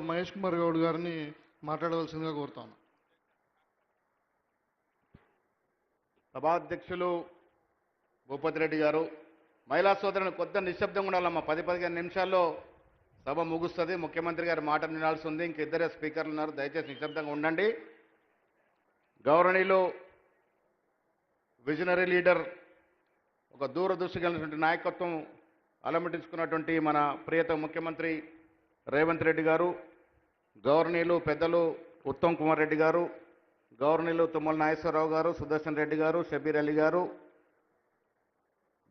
మహేష్ కుమార్ గౌడ్ గారిని మాట్లాడవలసిందిగా కోరుతాను. సభాధ్యక్షులు భూపతి రెడ్డి గారు, మహిళా సోదరుని కొద్ది నిశ్శబ్దంగా ఉండాలమ్మా. 10-15 నిమిషాల్లో సభ ముగుస్తుంది. ముఖ్యమంత్రి గారి మాట వినాల్సి ఉంది. ఇంక ఇద్దరే స్పీకర్లు ఉన్నారు, దయచేసి నిశ్శబ్దంగా ఉండండి. గౌరవనీయులు విజనరీ లీడర్, ఒక దూరదృష్టి కలిగినటువంటి నాయకత్వం అలమటించుకున్నటువంటి మన ప్రియతమ ముఖ్యమంత్రి రేవంత్ రెడ్డి గారు, గౌరవనీయులు పెద్దలు ఉత్తమ్ కుమార్ రెడ్డి గారు, గౌరవనీయులు తుమ్మల నాగేశ్వరరావు గారు, సుదర్శన్ రెడ్డి గారు, షబీర్ అలీ గారు,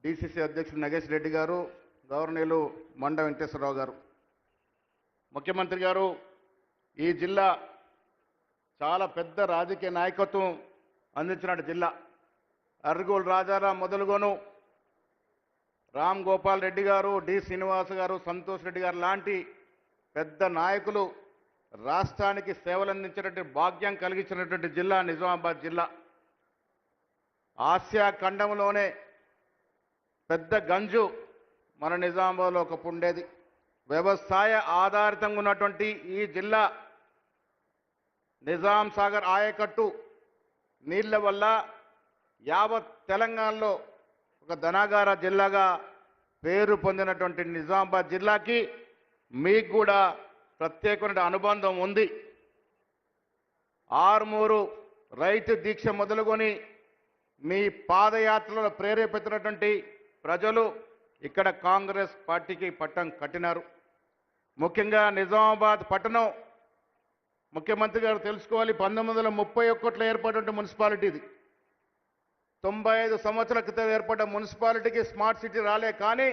డిసిసి అధ్యక్షుడు నగేష్ రెడ్డి గారు, గౌరవనీయులు మండ వెంకటేశ్వరరావు గారు. ముఖ్యమంత్రి గారు, ఈ జిల్లా చాలా పెద్ద రాజకీయ నాయకత్వం అందించిన జిల్లా. అర్గోల్ రాజారాం మొదలుగోను రామ్ గోపాల్ రెడ్డి గారు, డి శ్రీనివాస్ గారు, సంతోష్ రెడ్డి గారు లాంటి పెద్ద నాయకులు రాష్ట్రానికి సేవలు అందించినటువంటి భాగ్యం కలిగించినటువంటి జిల్లా నిజామాబాద్ జిల్లా. ఆసియా ఖండంలోనే పెద్ద గంజు మన నిజామాబాద్లో ఒకప్పుడు ఉండేది. వ్యవసాయ ఆధారితంగా ఉన్నటువంటి ఈ జిల్లా నిజాం సాగర్ ఆయకట్టు నీళ్ల వల్ల యావత్ తెలంగాణలో ఒక ధనాగార జిల్లాగా పేరు పొందినటువంటి నిజామాబాద్ జిల్లాకి మీకు కూడా ప్రత్యేకమైన అనుబంధం ఉంది. ఆర్మూరు రైతు దీక్ష మొదలుకొని మీ పాదయాత్రలో ప్రేరేపితున్నటువంటి ప్రజలు ఇక్కడ కాంగ్రెస్ పార్టీకి పట్టం కట్టినారు. ముఖ్యంగా నిజామాబాద్ పట్టణం ముఖ్యమంత్రి గారు తెలుసుకోవాలి, 1931లో ఏర్పడిన మున్సిపాలిటీ ఇది. 95 సంవత్సరాల క్రితం ఏర్పడ్డ మున్సిపాలిటీకి స్మార్ట్ సిటీ రాలే, కానీ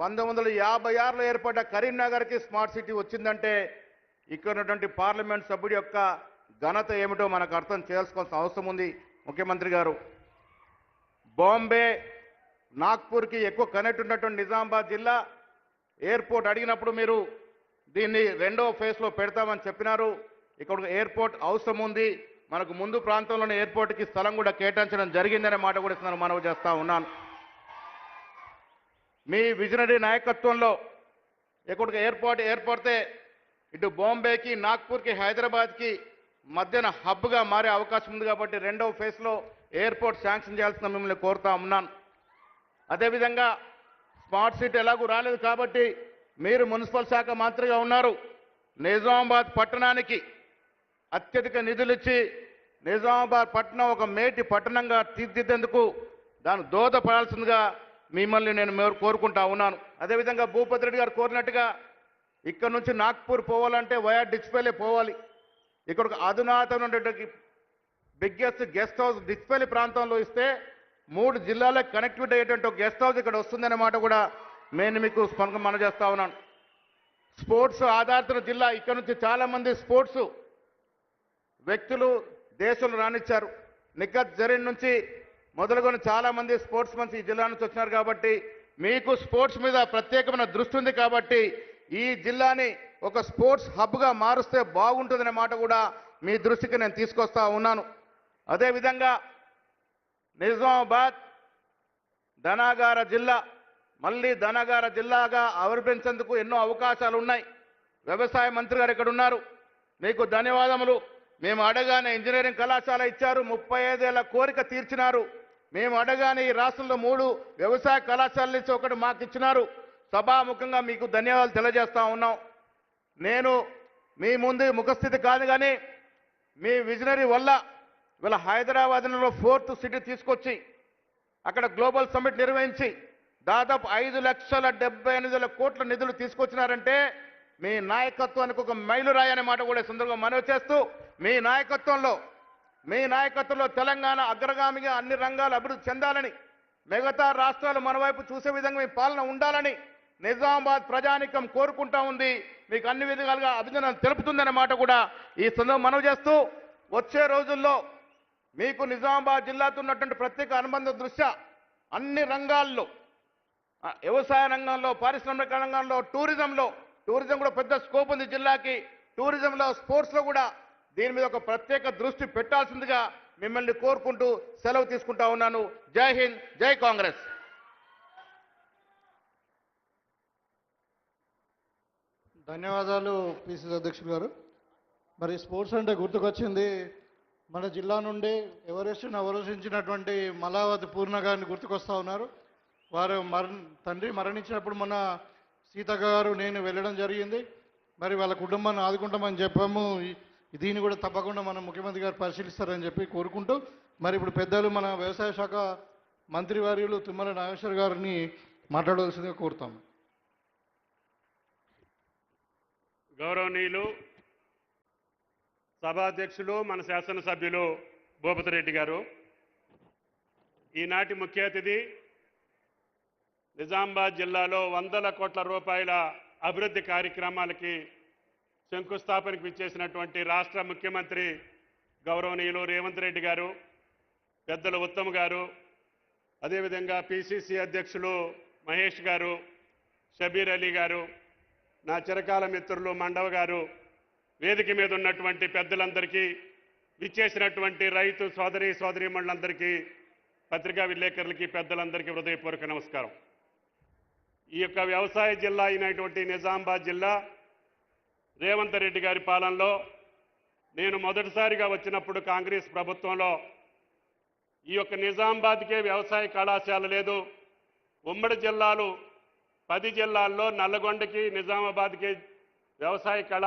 1956లో ఏర్పడ్డ కరీంనగర్కి స్మార్ట్ సిటీ వచ్చిందంటే ఇక్కడ ఉన్నటువంటి పార్లమెంట్ సభ్యుడి యొక్క ఘనత ఏమిటో మనకు అర్థం చేసుకోవాల్సిన అవసరం ఉంది. ముఖ్యమంత్రి గారు, బాంబే నాగ్పూర్కి ఎక్కువ కనెక్ట్ ఉన్నటువంటి నిజామాబాద్ జిల్లా ఎయిర్పోర్ట్ అడిగినప్పుడు మీరు దీన్ని 2వ ఫేజ్లో పెడతామని చెప్పినారు. ఇక్కడ ఎయిర్పోర్ట్ అవసరం ఉంది, మనకు ముందు ప్రాంతంలోని ఎయిర్పోర్ట్కి స్థలం కూడా కేటాయించడం జరిగిందనే మాట కూడా నేను మనవి చేస్తా ఉన్నాను. మీ విజనరీ నాయకత్వంలో ఇక్కడ ఎయిర్పోర్ట్ ఏర్పడితే ఇటు బాంబేకి, నాగ్పూర్కి, హైదరాబాద్కి మధ్యన హబ్గా మారే అవకాశం ఉంది. కాబట్టి 2వ ఫేజ్లో ఎయిర్పోర్ట్ శాంక్షన్ చేయాల్సిన మిమ్మల్ని కోరుతా ఉన్నాను. అదేవిధంగా స్మార్ట్ సిటీ ఎలాగూ రాలేదు కాబట్టి మీరు మున్సిపల్ శాఖ మంత్రిగా ఉన్నారు. నిజామాబాద్ పట్టణానికి అత్యధిక నిధులు ఇచ్చి నిజామాబాద్ పట్టణం ఒక మేటి పట్టణంగా తీర్చిదిద్దేందుకు దాన్ని దోహదపడాల్సిందిగా మిమ్మల్ని నేను కోరుకుంటా ఉన్నాను. అదేవిధంగా భూపతి రెడ్డి గారు కోరినట్టుగా ఇక్కడ నుంచి నాగ్పూర్ పోవాలంటే వయా డిచ్పల్లి పోవాలి. ఇక్కడ ఒక అధునాతనమైనటువంటి బిగ్గెస్ట్ గెస్ట్ హౌస్ డిచ్పల్లి ప్రాంతంలో ఇస్తే 3 జిల్లాలకు కనెక్టివిటీ అయ్యేటువంటి ఒక గెస్ట్ హౌస్ ఇక్కడ వస్తుందనే మాట కూడా నేను మీకు మనం చేస్తా ఉన్నాను. స్పోర్ట్స్ ఆధారిత జిల్లా. ఇక్కడ నుంచి చాలామంది స్పోర్ట్స్ వ్యక్తులు దేశంలో రాణించారు. నిఖత్ జరీన్ నుంచి మొదలుకొని చాలామంది స్పోర్ట్స్ మన్స్ ఈ జిల్లా నుంచి వచ్చినారు. కాబట్టి మీకు స్పోర్ట్స్ మీద ప్రత్యేకమైన దృష్టి ఉంది. కాబట్టి ఈ జిల్లాని ఒక స్పోర్ట్స్ హబ్గా మారుస్తే బాగుంటుందనే మాట కూడా మీ దృష్టికి నేను తీసుకొస్తా ఉన్నాను. అదేవిధంగా నిజామాబాద్ ధనాగార జిల్లా, మళ్ళీ ధనాగార జిల్లాగా ఆవిర్భించేందుకు ఎన్నో అవకాశాలు ఉన్నాయి. వ్యవసాయ మంత్రి గారు ఇక్కడ ఉన్నారు, మీకు ధన్యవాదములు. మేము అడగానే ఇంజనీరింగ్ కళాశాల ఇచ్చారు, 35 ఏళ్ల కోరిక తీర్చినారు. మేము అడగానే ఈ రాష్ట్రంలో 3 వ్యవసాయ కళాశాలలు ఇచ్చి ఒకటి మాకు ఇచ్చినారు. సభాముఖంగా మీకు ధన్యవాదాలు తెలియజేస్తా ఉన్నాం. నేను మీ ముందు ముఖస్థితి కాదు, కానీ మీ విజనరీ వల్ల వీళ్ళ హైదరాబాద్లో 4th సిటీ తీసుకొచ్చి అక్కడ గ్లోబల్ సమ్మిట్ నిర్వహించి దాదాపు 5,78,000 కోట్ల నిధులు తీసుకొచ్చినారంటే మీ నాయకత్వానికి ఒక మైలురాయి అనే మాట కూడా సందర్భంగా మనవి చేస్తూ, మీ నాయకత్వంలో తెలంగాణ అగ్రగామిగా అన్ని రంగాలు అభివృద్ధి చెందాలని, మిగతా రాష్ట్రాలు మన వైపు చూసే విధంగా మీ పాలన ఉండాలని నిజామాబాద్ ప్రజానికం కోరుకుంటా ఉంది. మీకు అన్ని విధాలుగా అభినందనలు తెలుపుతుందనే మాట కూడా ఈ సందర్భంగా మనవి చేస్తూ, వచ్చే రోజుల్లో మీకు నిజామాబాద్ జిల్లాతో ఉన్నటువంటి ప్రత్యేక అనుబంధ దృష్ట్యా అన్ని రంగాల్లో, వ్యవసాయ రంగంలో, పారిశ్రామిక రంగంలో, టూరిజం కూడా పెద్ద స్కోప్ ఉంది జిల్లాకి. టూరిజంలో, స్పోర్ట్స్లో కూడా దీని మీద ఒక ప్రత్యేక దృష్టి పెట్టాల్సిందిగా మిమ్మల్ని కోరుకుంటూ సెలవు తీసుకుంటా ఉన్నాను. జై హింద్, జై కాంగ్రెస్. ధన్యవాదాలు పిసిసి అధ్యక్షులు గారు. మరి స్పోర్ట్స్ అంటే గుర్తుకొచ్చింది, మన జిల్లా నుండి ఎవరెస్ట్ను అవరోధించినటువంటి మలావతి పూర్ణ గారిని గుర్తుకొస్తా ఉన్నారు. వారు తండ్రి మరణించినప్పుడు మన సీతక్క గారు నేను వెళ్ళడం జరిగింది. మరి వాళ్ళ కుటుంబాన్ని ఆదుకుంటామని చెప్పాము. దీన్ని కూడా తప్పకుండా మన ముఖ్యమంత్రి గారు పరిశీలిస్తారని చెప్పి కోరుకుంటూ, మరి ఇప్పుడు పెద్దలు మన వ్యవసాయ శాఖ మంత్రివర్యులు తుమ్మల నాగేశ్వర్ గారిని మాట్లాడవలసిందిగా కోరుతాము. గౌరవనీయులు సభాధ్యక్షులు మన శాసనసభ్యులు భూపతిరెడ్డి గారు, ఈనాటి ముఖ్య అతిథి నిజామాబాద్ జిల్లాలో వందల కోట్ల రూపాయల అభివృద్ధి కార్యక్రమాలకి శంకుస్థాపనకు ఇచ్చేసినటువంటి రాష్ట్ర ముఖ్యమంత్రి గౌరవనీయులు రేవంత్ రెడ్డి గారు, పెద్దలు ఉత్తమ్ గారు, అదేవిధంగా పిసిసి అధ్యక్షులు మహేష్ గారు, షబీర్ అలీ గారు, నా చిరకాల మిత్రులు మండవ గారు, వేదిక మీద ఉన్నటువంటి పెద్దలందరికీ, విచ్చేసినటువంటి రైతు సోదరి సోదరీమణులందరికీ, పత్రికా విలేకరులకి, పెద్దలందరికీ హృదయపూర్వక నమస్కారం. ఈ యొక్క వ్యవసాయ జిల్లా అయినటువంటి నిజామాబాద్ జిల్లా రేవంత్ రెడ్డి గారి పాలనలో నేను మొదటిసారిగా వచ్చినప్పుడు కాంగ్రెస్ ప్రభుత్వంలో ఈ యొక్క నిజామాబాద్కే వ్యవసాయ కళాశాల లేదు. ఉమ్మడి జిల్లాలు 10 జిల్లాల్లో నల్లగొండకి నిజామాబాద్కి వ్యవసాయ కళాశాల